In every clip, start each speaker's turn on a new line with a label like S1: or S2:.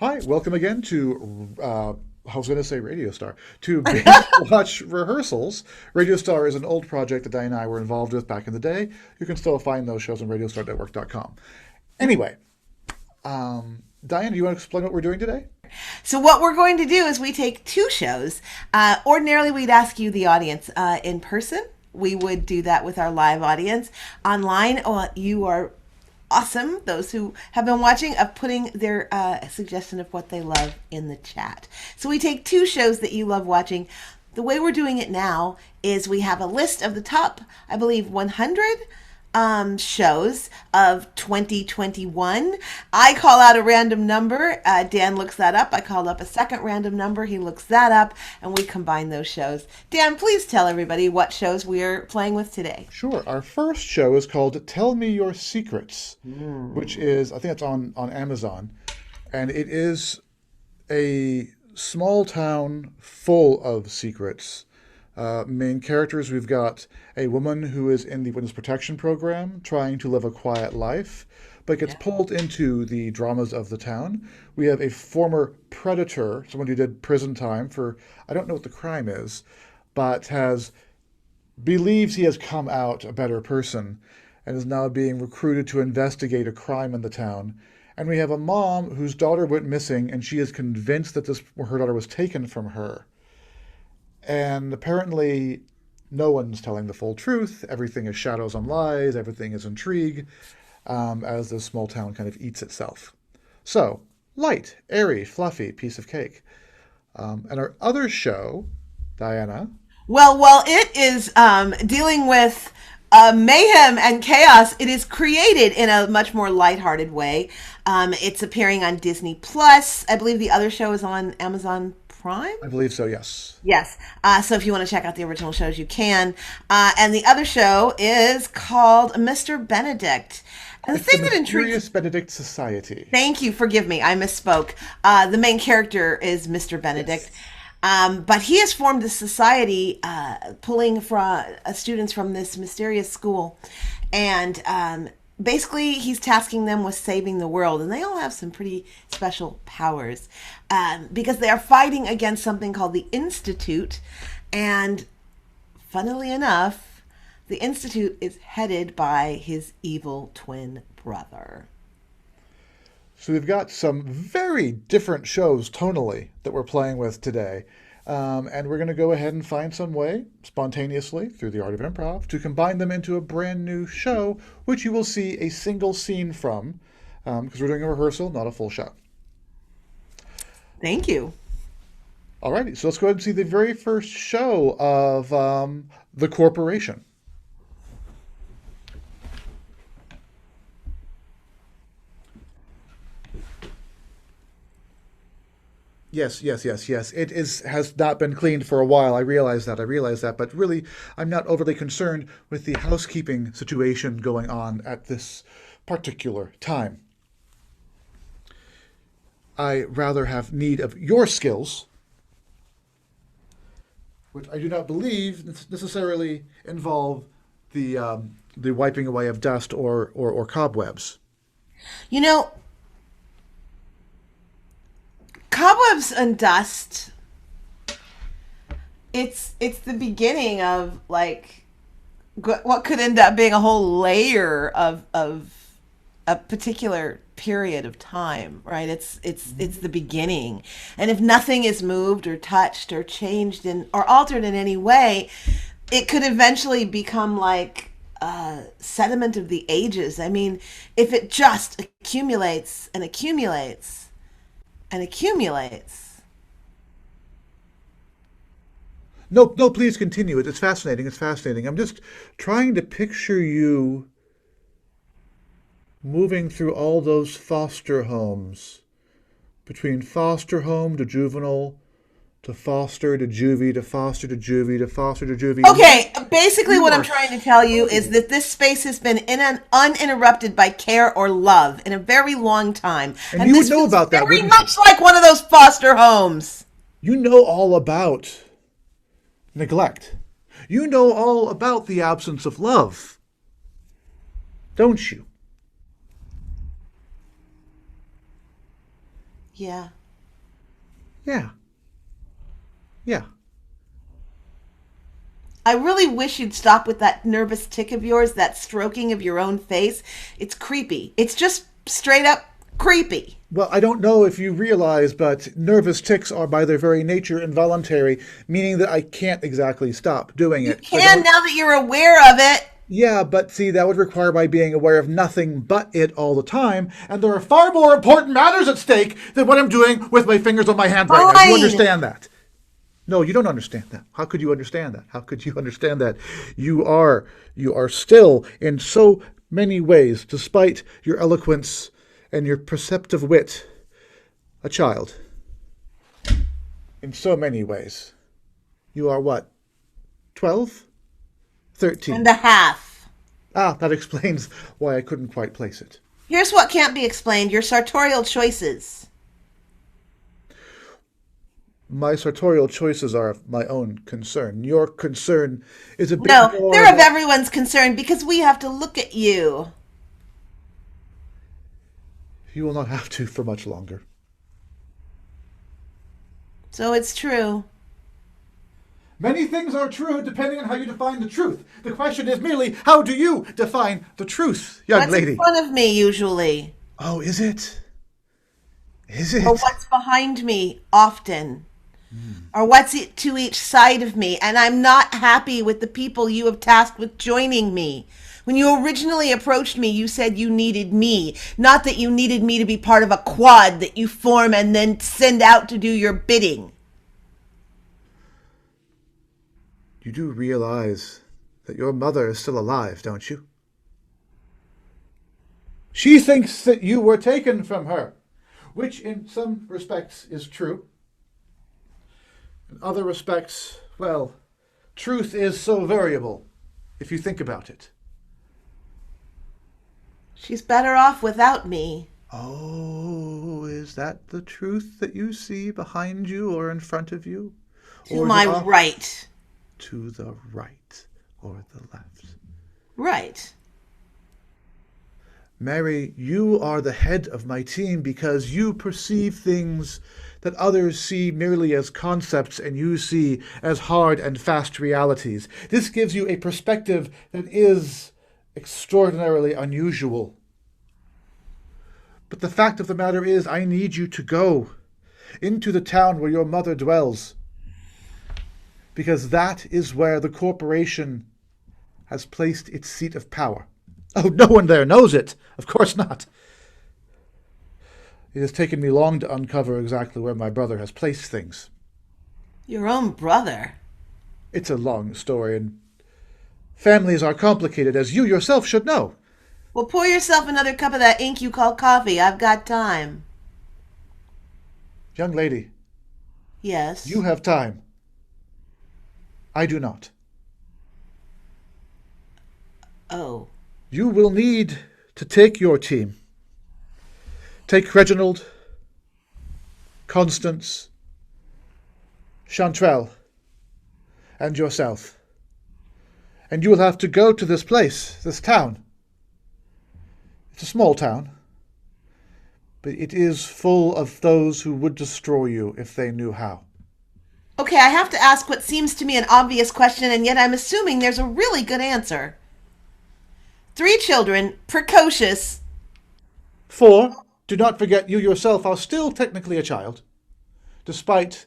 S1: Hi, welcome again to, I was going to say Radio Star, to Bingewatch Rehearsals. Radio Star is an old project that Diane and I were involved with back in the day. You can still find those shows on radiostarnetwork.com. Anyway, Diane, do you want to explain what we're doing today?
S2: So what we're going to do is we take two shows. Ordinarily, we'd ask you, the audience, in person. We would do that with our live audience. Online, you are awesome, those who have been watching, of putting their suggestion of what they love in the chat. So we take two shows that you love watching. The way we're doing it now is we have a list of the top, I believe, 100 shows of 2021. I call out a random number. Dan looks that up. I called up a second random number. He looks that up, and we combine those shows. Dan, please tell everybody what shows we're playing with today.
S1: Sure. Our first show is called Tell Me Your Secrets, which is, I think it's on Amazon. And it is a small town full of secrets. Main characters, we've got a woman who is in the Witness Protection Program trying to live a quiet life, but gets pulled into the dramas of the town. We have a former predator, someone who did prison time for, I don't know what the crime is, but believes he has come out a better person and is now being recruited to investigate a crime in the town. And we have a mom whose daughter went missing, and she is convinced that her daughter was taken from her. And apparently, no one's telling the full truth. Everything is shadows and lies. Everything is intrigue, as this small town kind of eats itself. So, light, airy, fluffy piece of cake. And our other show, Diana.
S2: Well, it is dealing with mayhem and chaos. It is created in a much more lighthearted way. It's appearing on Disney Plus. I believe the other show is on Amazon Prime.
S1: I believe so, yes.
S2: Yes. So if you want to check out the original shows, you can. And the other show is called Mr. Benedict. And the
S1: It's the
S2: thing that intrigues.
S1: Mysterious Benedict Society.
S2: Thank you. Forgive me. I misspoke. The main character is Mr. Benedict.
S1: Yes.
S2: But he has formed a society pulling from students from this mysterious school. And basically, he's tasking them with saving the world. And they all have some pretty special powers because they are fighting against something called the Institute. And funnily enough, the Institute is headed by his evil twin brother.
S1: So we've got some very different shows tonally that we're playing with today. And we're going to go ahead and find some way, spontaneously, through the art of improv, to combine them into a brand new show, which you will see a single scene from, because we're doing a rehearsal, not a full show.
S2: Thank you.
S1: Alrighty, so let's go ahead and see the very first show of The Corporation. Yes, yes, yes, yes. Has not been cleaned for a while. I realize that. But really, I'm not overly concerned with the housekeeping situation going on at this particular time. I rather have need of your skills, which I do not believe necessarily involve the wiping away of dust or cobwebs.
S2: You know, cobwebs and dust, it's the beginning of like what could end up being a whole layer of a particular period of time, right? It's the beginning. And if nothing is moved or touched or changed or altered in any way, it could eventually become like sediment of the ages. I mean, if it just accumulates and accumulates and accumulates.
S1: No, no, please continue. It's fascinating. It's fascinating. I'm just trying to picture you moving through all those foster homes, between foster home to juvenile, to foster to juvie, to foster to juvie, to foster to juvie.
S2: Okay, basically
S1: You
S2: what I'm
S1: are
S2: trying to tell you is that this space has been uninterrupted by care or love in a very long time.
S1: and
S2: And
S1: you would
S2: this
S1: know
S2: feels
S1: about that,
S2: very
S1: wouldn't you?
S2: much like one of those foster homes.
S1: You know all about neglect. You know all about the absence of love, don't you?
S2: Yeah.
S1: Yeah. Yeah.
S2: I really wish you'd stop with that nervous tick of yours, that stroking of your own face. It's creepy. It's just straight up creepy.
S1: Well, I don't know if you realize, but nervous tics are by their very nature involuntary, meaning that I can't exactly stop doing
S2: You
S1: it.
S2: can now that you're aware of it.
S1: Yeah, but see, that would require my being aware of nothing but it all the time, and there are far more important matters at stake than what I'm doing with my fingers on my hand right now. You
S2: Fine.
S1: understand that? No, you don't understand that. How could you understand that? How could you understand that? You are still, in so many ways, despite your eloquence and your perceptive wit, a child. In so many ways. You are what? 12? 13?
S2: And a half.
S1: Ah, that explains why I couldn't quite place it.
S2: Here's what can't be explained, your sartorial choices.
S1: My sartorial choices are of my own concern. Your concern is a bit
S2: No,
S1: more...
S2: they're of everyone's concern because we have to look at you.
S1: You will not have to for much longer.
S2: So it's true.
S1: Many things are true depending on how you define the truth. The question is merely, how do you define the truth, young
S2: What's
S1: lady?
S2: in front of me usually?
S1: Oh, is it? Is it?
S2: Or what's behind me often? Or what's it to each side of me? And I'm not happy with the people you have tasked with joining me. When you originally approached me, you said you needed me, not that you needed me to be part of a quad that you form and then send out to do your bidding.
S1: You do realize that your mother is still alive, don't you? She thinks that you were taken from her, which in some respects is true. In other respects, well, truth is so variable, if you think about it.
S2: She's better off without me.
S1: Oh, is that the truth that you see behind you or in front of you?
S2: To my right.
S1: To the right or the left?
S2: Right.
S1: Mary, you are the head of my team because you perceive things that others see merely as concepts and you see as hard and fast realities. This gives you a perspective that is extraordinarily unusual. But the fact of the matter is, I need you to go into the town where your mother dwells, because that is where the corporation has placed its seat of power. Oh, no one there knows it. Of course not. It has taken me long to uncover exactly where my brother has placed things.
S2: Your own brother?
S1: It's a long story, and families are complicated, as you yourself should know.
S2: Well, pour yourself another cup of that ink you call coffee. I've got time.
S1: Young lady.
S2: Yes?
S1: You have time. I do not.
S2: Oh.
S1: You will need to take your team. Take Reginald, Constance, Chantrelle, and yourself. And you will have to go to this place, this town. It's a small town, but it is full of those who would destroy you if they knew how.
S2: Okay, I have to ask what seems to me an obvious question, and yet I'm assuming there's a really good answer. 3 children, precocious.
S1: 4, do not forget you yourself are still technically a child, despite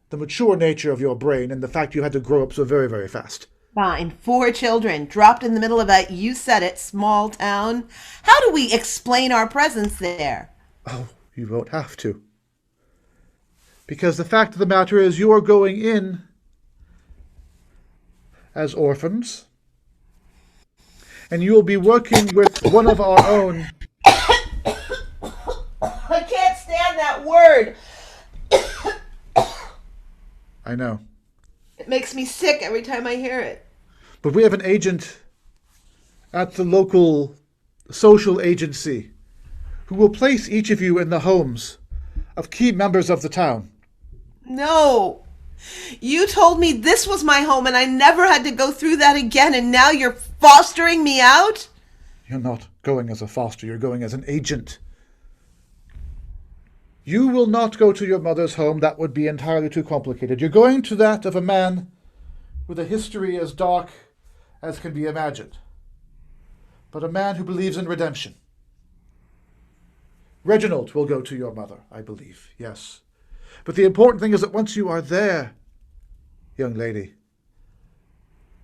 S1: the mature nature of your brain and the fact you had to grow up so very, very fast.
S2: Fine, 4 children, dropped in the middle of a, you said it, small town. How do we explain our presence there?
S1: Oh, you won't have to. Because the fact of the matter is you are going in as orphans, and you will be working with one of our own.
S2: I can't stand that word.
S1: I know.
S2: It makes me sick every time I hear it.
S1: But we have an agent at the local social agency who will place each of you in the homes of key members of the town.
S2: No. You told me this was my home and I never had to go through that again, and now you're fostering me out?
S1: You're not going as a foster, you're going as an agent. You will not go to your mother's home. That would be entirely too complicated. You're going to that of a man with a history as dark as can be imagined, but a man who believes in redemption. Reginald will go to your mother, I believe, yes. But the important thing is that once you are there, young lady,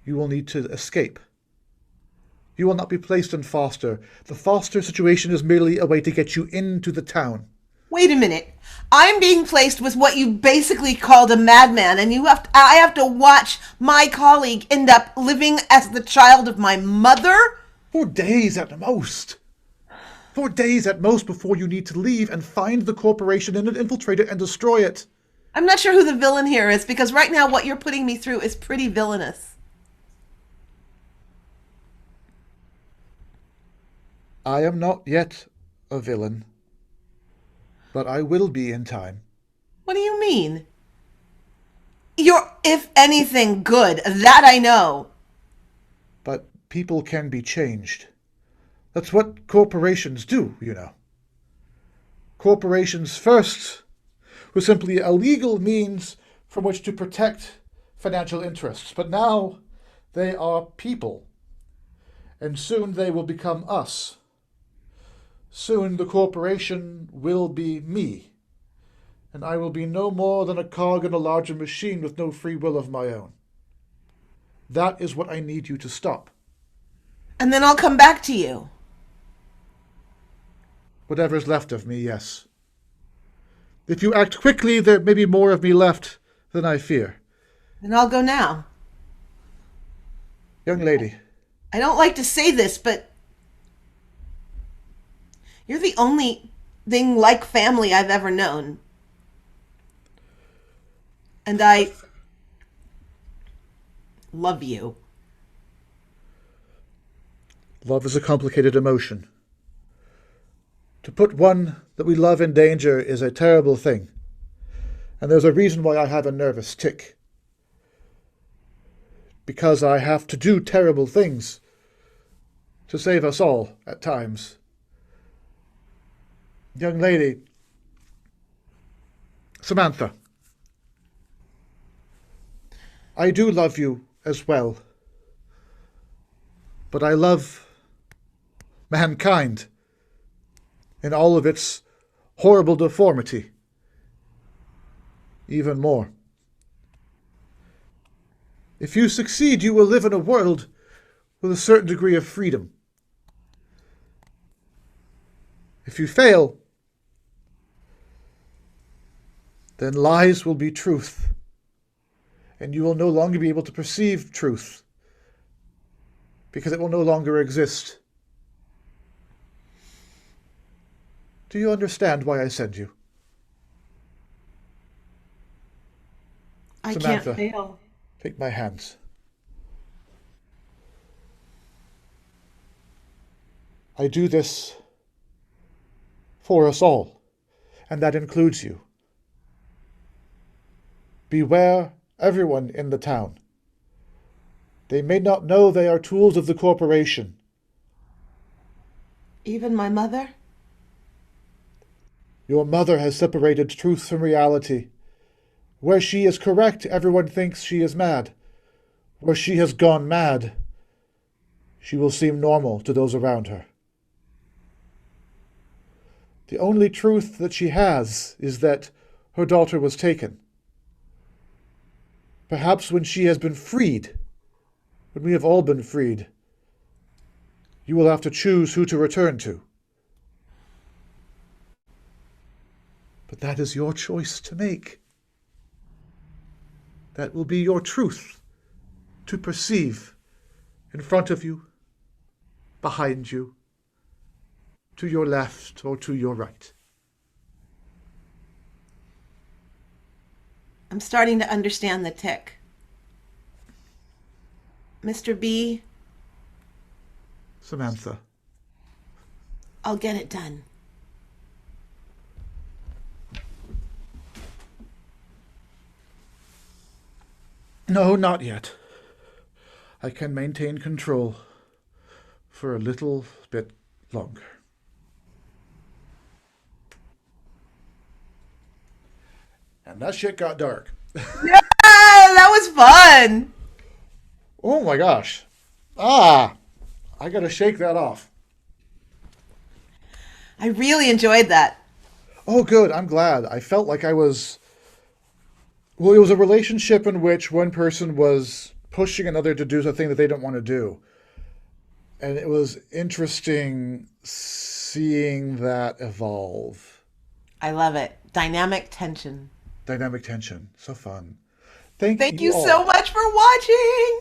S1: you will need to escape. You will not be placed in foster. The foster situation is merely a way to get you into the town.
S2: Wait a minute. I'm being placed with what you basically called a madman, and I have to watch my colleague end up living as the child of my mother?
S1: 4 days at most. 4 days at most before you need to leave and find the corporation and infiltrate it and destroy it.
S2: I'm not sure who the villain here is, because right now what you're putting me through is pretty villainous.
S1: I am not yet a villain, but I will be in time.
S2: What do you mean? You're, if anything, good. That I know.
S1: But people can be changed. That's what corporations do, you know. Corporations first were simply a legal means from which to protect financial interests, but now they are people, and soon they will become us. Soon the corporation will be me, and I will be no more than a cog in a larger machine with no free will of my own. That is what I need you to stop.
S2: And then I'll come back to you.
S1: Whatever is left of me, yes. If you act quickly, there may be more of me left than I fear.
S2: Then I'll go now.
S1: Young lady.
S2: I don't like to say this, but you're the only thing like family I've ever known. And I love you.
S1: Love is a complicated emotion. To put one that we love in danger is a terrible thing. And there's a reason why I have a nervous tick. Because I have to do terrible things to save us all at times. Young lady, Samantha, I do love you as well. But I love mankind in all of its horrible deformity even more. If you succeed, you will live in a world with a certain degree of freedom. If you fail, then lies will be truth, and you will no longer be able to perceive truth, because it will no longer exist. Do you understand why I send you?
S2: I
S1: Samantha,
S2: can't fail.
S1: take my hands. I do this for us all, and that includes you. Beware everyone in the town. They may not know they are tools of the corporation.
S2: Even my mother?
S1: Your mother has separated truth from reality. Where she is correct, everyone thinks she is mad. Where she has gone mad, she will seem normal to those around her. The only truth that she has is that her daughter was taken. Perhaps when she has been freed, when we have all been freed, you will have to choose who to return to. But that is your choice to make. That will be your truth to perceive in front of you, behind you, to your left or to your right.
S2: I'm starting to understand the tick. Mr. B,
S1: Samantha,
S2: I'll get it done.
S1: no, not yet. I can maintain control for a little bit longer. And that shit got dark.
S2: Yeah, that was fun.
S1: Oh my gosh. Ah, I gotta shake that off.
S2: I really enjoyed that.
S1: Oh, good. I'm glad. I felt like I was. Well, it was a relationship in which one person was pushing another to do something that they didn't want to do. And it was interesting seeing that evolve.
S2: I love it. Dynamic tension.
S1: Dynamic tension. So fun. Thank
S2: Thank
S1: you
S2: you so
S1: all.
S2: much for watching.